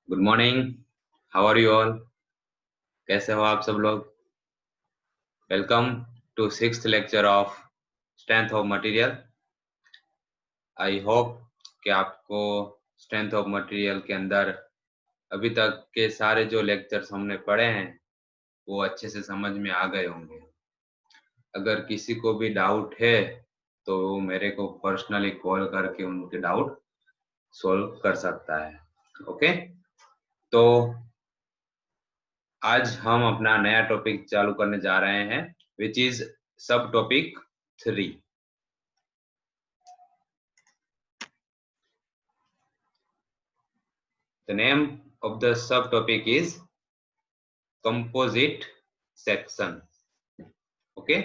Good morning. How are you all? कैसे हो आप सब लोग? Welcome to sixth lecture of strength of material. I hope कि आपको स्ट्रेंथ ऑफ मटेरियल के अंदर अभी तक के सारे जो लेक्चर्स हमने पढ़े हैं वो अच्छे से समझ में आ गए होंगे। अगर किसी को भी डाउट है तो वो मेरे को पर्सनली कॉल करके उनके डाउट सॉल्व कर सकता है। ओके, तो आज हम अपना नया टॉपिक चालू करने जा रहे हैं, which is subtopic 3। The name of the subtopic is composite section. Okay,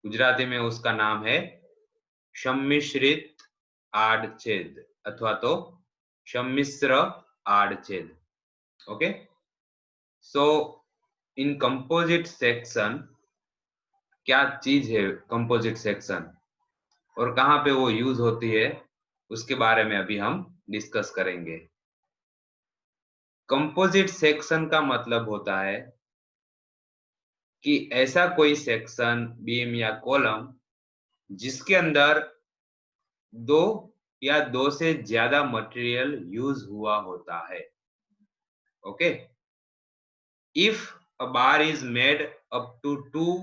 Gujarati में उसका नाम है सम्मिश्रित आड़छेद अथवा तो सम्मिश्र आड़छेद। Okay, so in composite section क्या चीज है कंपोजिट सेक्शन और कहाँ पे वो यूज होती है उसके बारे में अभी हम डिस्कस करेंगे। कंपोजिट सेक्शन का मतलब होता है कि ऐसा कोई सेक्शन, बीम या कॉलम जिसके अंदर दो या दो से ज्यादा मटेरियल यूज हुआ होता है। Okay, if a bar is made up to 2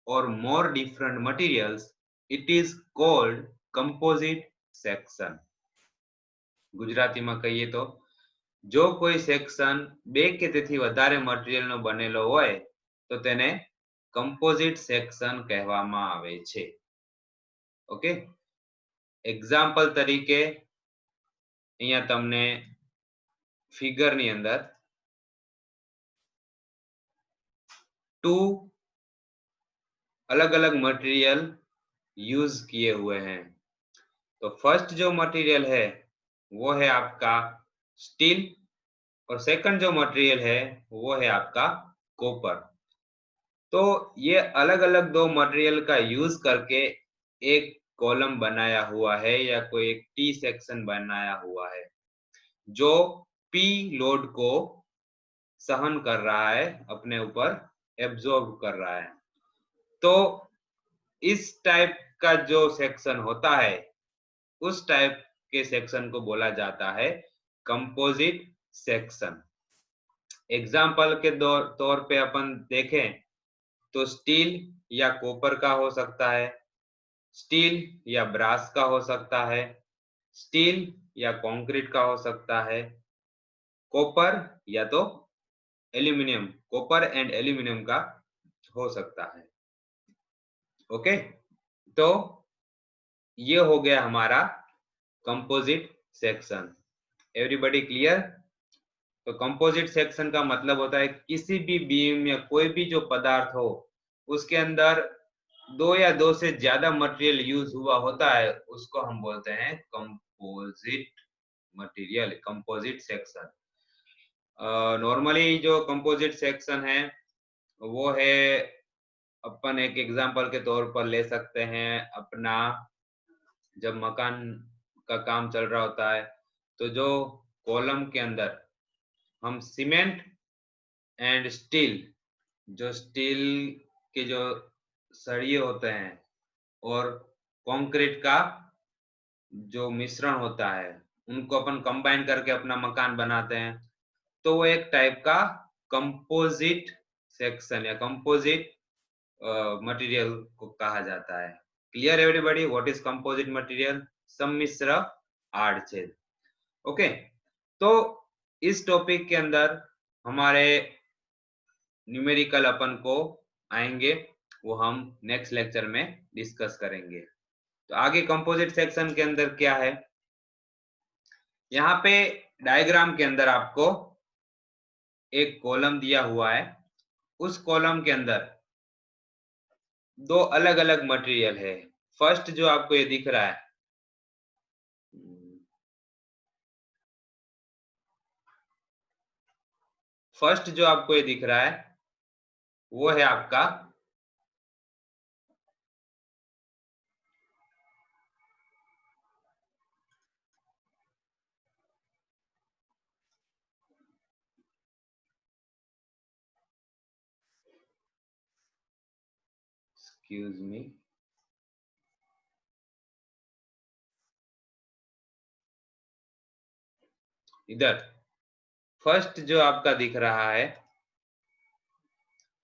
or more different materials, it is called composite section. ગુજરાતીમાં કહીએ તો જો કોઈ સેક્શન બે કે તેથી વધારે મટીરીયલનો બનેલો હોય તો તેને કમ્પોઝિટ સેક્શન કહેવામાં આવે છે। ઓકે, એક્ઝામ્પલ તરીકે અહીંયા તમને ફિગરની અંદર 2 अलग अलग मटेरियल यूज किए हुए हैं। तो फर्स्ट जो मटेरियल है वो है आपका स्टील और सेकंड जो मटेरियल है वो है आपका कॉपर। तो ये अलग अलग दो मटेरियल का यूज करके एक कॉलम बनाया हुआ है या कोई एक टी सेक्शन बनाया हुआ है जो पी लोड को सहन कर रहा है, अपने ऊपर एब्जॉर्ब कर रहा है। तो इस टाइप का जो सेक्शन होता है उस टाइप के सेक्शन को बोला जाता है कंपोजिट सेक्शन। एग्जाम्पल के तौर पे अपन देखें तो स्टील या कॉपर का हो सकता है, स्टील या ब्रास का हो सकता है, स्टील या कंक्रीट का हो सकता है, कॉपर या तो एल्यूमिनियम, कॉपर एंड एल्यूमिनियम का हो सकता है। ओके, तो ये हो गया हमारा कंपोजिट सेक्शन। Everybody clear? तो कंपोजिट सेक्शन का मतलब होता है किसी भी बीम या कोई भी जो पदार्थ हो उसके अंदर दो या दो से ज्यादा मटेरियल यूज हुआ होता है, उसको हम बोलते हैं composite material, composite section. Normally जो कंपोजिट सेक्शन है वो है, अपन एक एग्जांपल के तौर पर ले सकते हैं अपना, जब मकान का काम चल रहा होता है तो जो कॉलम के अंदर हम सीमेंट एंड स्टील, जो स्टील के जो सरिये होते हैं और कंक्रीट का जो मिश्रण होता है उनको अपन कंबाइन करके अपना मकान बनाते हैं, तो वो एक टाइप का कंपोजिट सेक्शन या कंपोजिट मटेरियल को कहा जाता है। Clear everybody? What is composite material? सम्मिश्र आड़छेद। ओके, तो इस टॉपिक के अंदर हमारे न्यूमेरिकल अपन को आएंगे, वो हम नेक्स्ट लेक्चर में डिस्कस करेंगे। तो आगे कंपोजिट सेक्शन के अंदर क्या है, यहाँ पे डायग्राम के अंदर आपको एक कॉलम दिया हुआ है, उस कॉलम के अंदर दो अलग अलग मटेरियल है। फर्स्ट जो आपको ये दिख रहा है, फर्स्ट जो आपको ये दिख रहा है वो है आपका एक्सक्यूज मी, इधर फर्स्ट जो आपका दिख रहा है,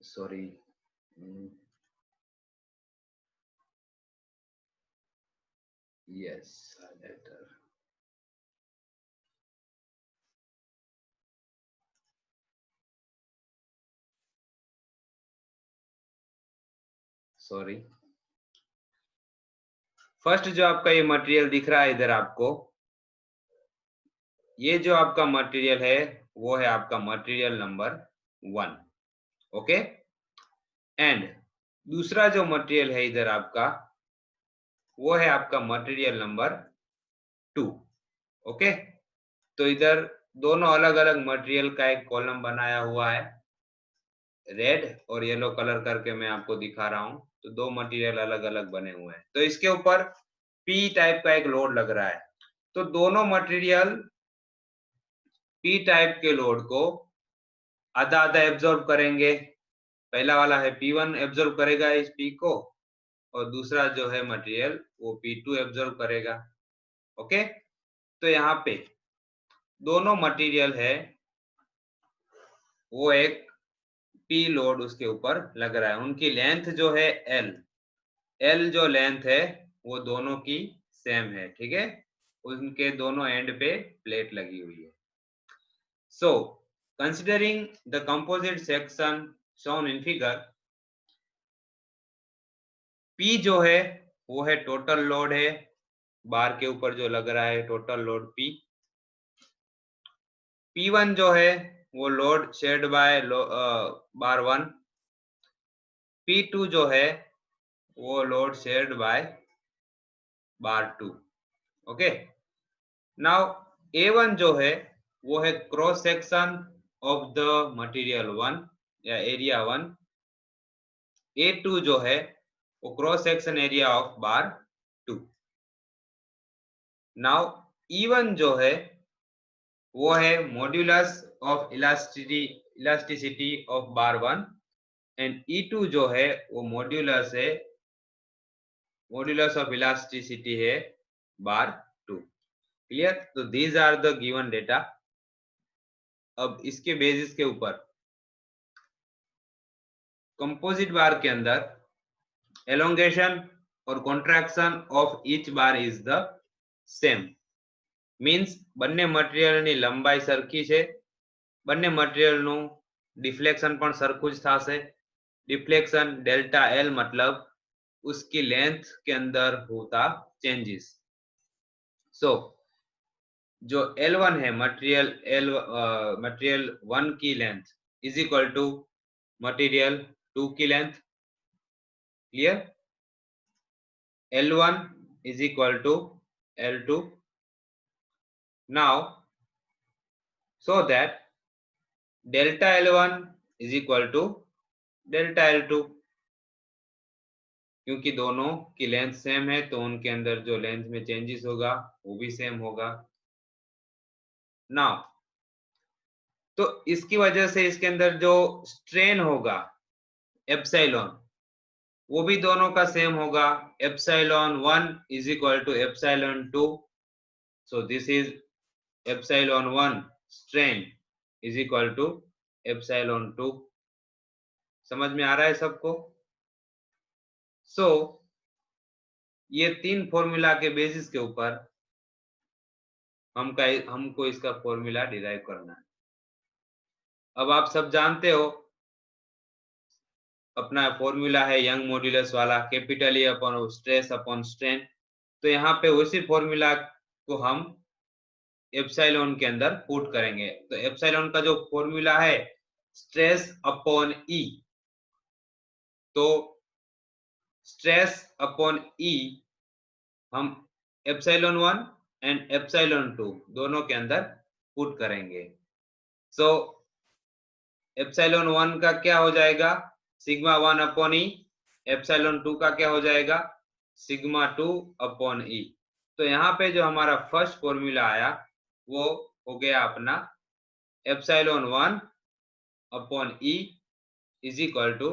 sorry, yes, later, sorry, first जो आपका ये मटेरियल दिख रहा है इधर आपको, ये जो आपका मटेरियल है वो है आपका मटेरियल नंबर 1, ओके। एंड दूसरा जो मटेरियल है इधर आपका, वो है आपका मटेरियल नंबर 2, ओके। तो इधर दोनों अलग अलग मटेरियल का एक कॉलम बनाया हुआ है, रेड और येलो कलर करके मैं आपको दिखा रहा हूं। तो दो मटेरियल अलग अलग बने हुए हैं, तो इसके ऊपर पी टाइप का एक लोड लग रहा है। तो दोनों मटेरियल पी टाइप के लोड को आधा आधा एब्जॉर्ब करेंगे। पहला वाला है P1 एब्जॉर्ब करेगा इस P को, और दूसरा जो है मटेरियल वो P2 एब्जॉर्ब करेगा, ओके। तो यहाँ पे दोनों मटेरियल है वो एक P लोड उसके ऊपर लग रहा है। उनकी लेंथ जो है L जो लेंथ है वो दोनों की सेम है, ठीक है। उनके दोनों एंड पे प्लेट लगी हुई है। So, considering the composite section shown in figure, P जो है वो है टोटल लोड है, बार के ऊपर जो लग रहा है टोटल लोड P। P1 जो है वो load shared by bar 1। P2 जो है वो load shared by bar 2, okay. Now A1 जो है वो है cross section of the material 1 या एरिया 1। A2 जो है वो cross section area of bar 2। Now E1 जो है वो है modulus of elasticity of bar 1, and E2 जो है वो मॉड्यूलस ऑफ इलास्टिसिटी है बार 2। क्लियर? तो these are the given data. अब इसके बेसिस के ऊपर कंपोजिट बार के अंदर एलोंगेशन और contraction of each bar is the same. Means બંને મટીરીયલની લંબાઈ સરખી છે, બંને મટીરીયલનું ડિફ્લેક્શન પણ સરખું જ થશે। डिफ्लेक्शन डेल्टा एल मतलब उसकी लेंथ के अंदर होता चेंजेस। सो जो L1 है मटेरियल 1 की length is equal to material 2 की length. Clear? L1 is equal to L2। Now so that delta L1 is equal to delta L2, क्योंकि दोनों की लेंथ सेम है तो उनके अंदर जो लेंथ में चेंजेस होगा वो भी सेम होगा। नाउ तो इसकी वजह से इसके अंदर जो स्ट्रेन होगा एप्सिलॉन, वो भी दोनों का सेम होगा। Epsilon 1 is equal to epsilon 2। So this is epsilon 1 strain is equal to epsilon 2। समझ में आ रहा है सबको? सो ये तीन फॉर्मूला के बेसिस के ऊपर हमको इसका फॉर्मूला डिराइव करना है। अब आप सब जानते हो अपना फॉर्मूला है यंग मॉड्यूलस वाला, capital A upon stress upon strain. तो यहाँ पे उसी फॉर्मूला को हम एप्सिलॉन के अंदर पुट करेंगे। तो एप्सिलॉन का जो फॉर्मूला है स्ट्रेस अपॉन ई, तो स्ट्रेस अपॉन ई हम एप्सिलॉन 1 एंड एप्सिलॉन 2 दोनों के अंदर पुट करेंगे। सो एप्सिलॉन 1 का क्या हो जाएगा? सिग्मा 1 अपॉन ई। एप्सिलॉन 2 का क्या हो जाएगा? सिग्मा 2 अपॉन ई। तो यहाँ पे जो हमारा फर्स्ट फॉर्मूला आया वो हो गया अपना epsilon 1 upon E is equal to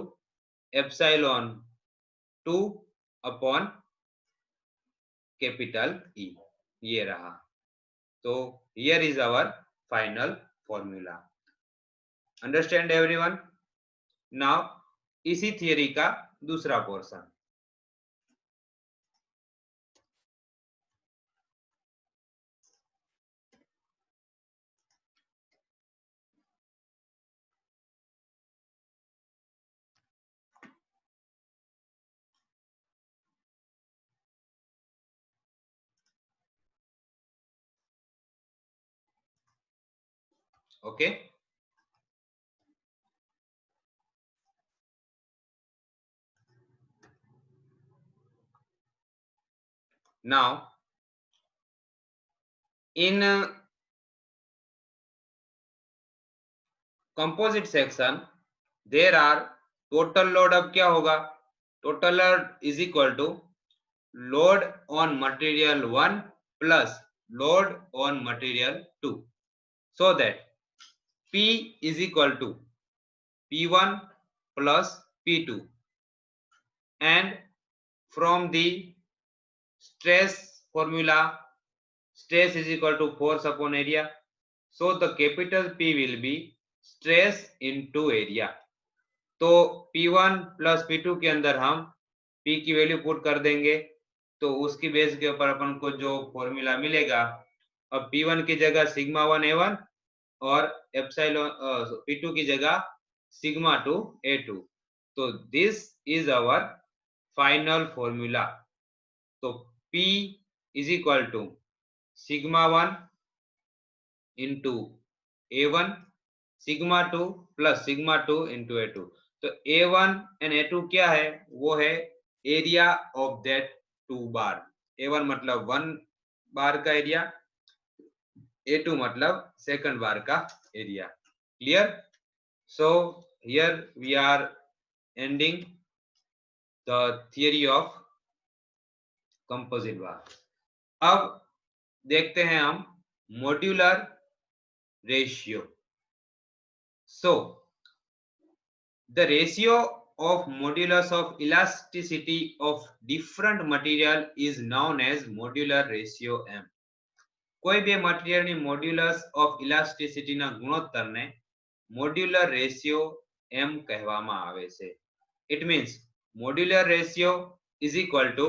epsilon 2 upon capital E, ये रहा। तो here is our final formula. Understand everyone? Now इसी थियरी का दूसरा portion. Okay, now in composite section there are total load. अब क्या होगा? Total load is equal to load on material 1 plus load on material 2, so that P is equal to P1 plus P2, and from the stress formula, stress is equal to force upon area, so the capital P will be stress into area। तो P1 plus P2 के अंदर हम P की value put कर देंगे, तो उसकी base के ऊपर अपन को जो फॉर्मूला मिलेगा, अब P1 की जगह सिग्मा 1 A1 और एप्सिलॉन P2 की जगह सिग्मा 2 A2। तो this is our final formula. तो P is equal to sigma 1 into A1 sigma 2 plus sigma 2 into A2। तो A1 एंड A2 क्या है? वो है area of that 2 bar. A1 मतलब 1 बार का एरिया, A2 मतलब सेकंड बार का area. Clear? So here we are ending the theory of composite bar। अब देखते हैं हम modular ratio. So the ratio of modulus of elasticity of different material is known as modular ratio M। કોઈ બે મટીરીયલની modulus of ઇલાસ્ટિસિટીના ગુણોત્તરને modular ratio M કહેવામાં આવે છે। It means modular ratio is equal to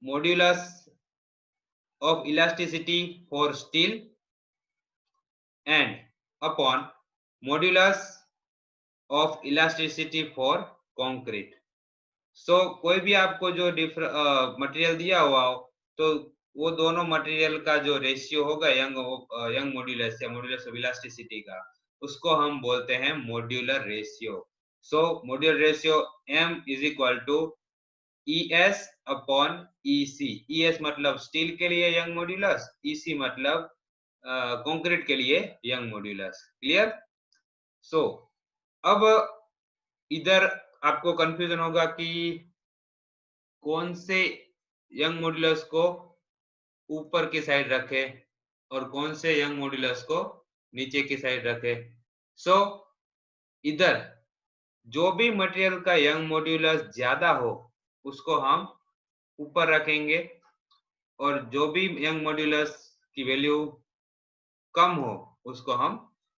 modulus of elasticity for steel and upon modulus of elasticity for concrete। So कोई भी आपको जो मटेरियल दिया हुआ हो, तो वो दोनों मटेरियल का जो रेशियो होगा यंग मॉड्यूलस या मॉड्यूलस ऑफ इलास्टिसिटी का, उसको हम बोलते हैं modular ratio. So modular ratio M is equal to ES upon EC। ES मतलब स्टील के लिए यंग मॉड्यूलस, EC मतलब कंक्रीट के लिए यंग मॉड्यूलस। क्लियर? सो अब इधर आपको कंफ्यूजन होगा कि कौन से यंग मॉड्यूलस को ऊपर की साइड रखे और कौन से यंग मॉड्यूलस को नीचे की साइड रखे। सो इधर जो भी मटेरियल का यंग मॉड्यूलस ज्यादा हो उसको हम ऊपर रखेंगे, और जो भी यंग मॉड्यूलस की वैल्यू कम हो उसको हम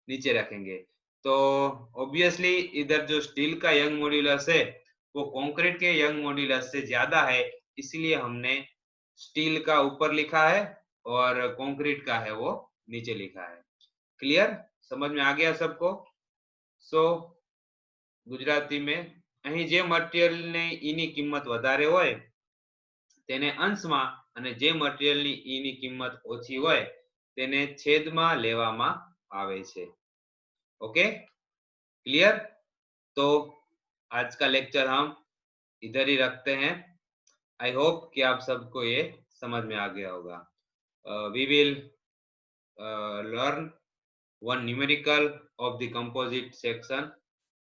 नीचे रखेंगे। तो ऑब्वियसली इधर जो स्टील का यंग मॉड्यूलस है वो कंक्रीट के यंग मॉड्यूलस से ज्यादा है, इसलिए हमने स्टील का ऊपर लिखा है और कंक्रीट का है वो नीचे लिखा है। क्लियर? समझ में आ गया सबको? सो गुजराती में અહીં જે મટીરીયલની ઈની કિંમત વધારે હોય તેને અંશમાં અને જે મટીરીયલની ઈની કિંમત ઓછી હોય તેને છેદમાં લેવામાં આવે છે। Okay, clear? तो आज का लेक्चर हम इधर ही रखते हैं। आई होप कि आप सबको ये समझ में आ गया होगा। We will learn one numerical of the composite section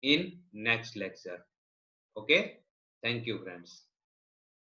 in next lecture। Okay, thank you friends।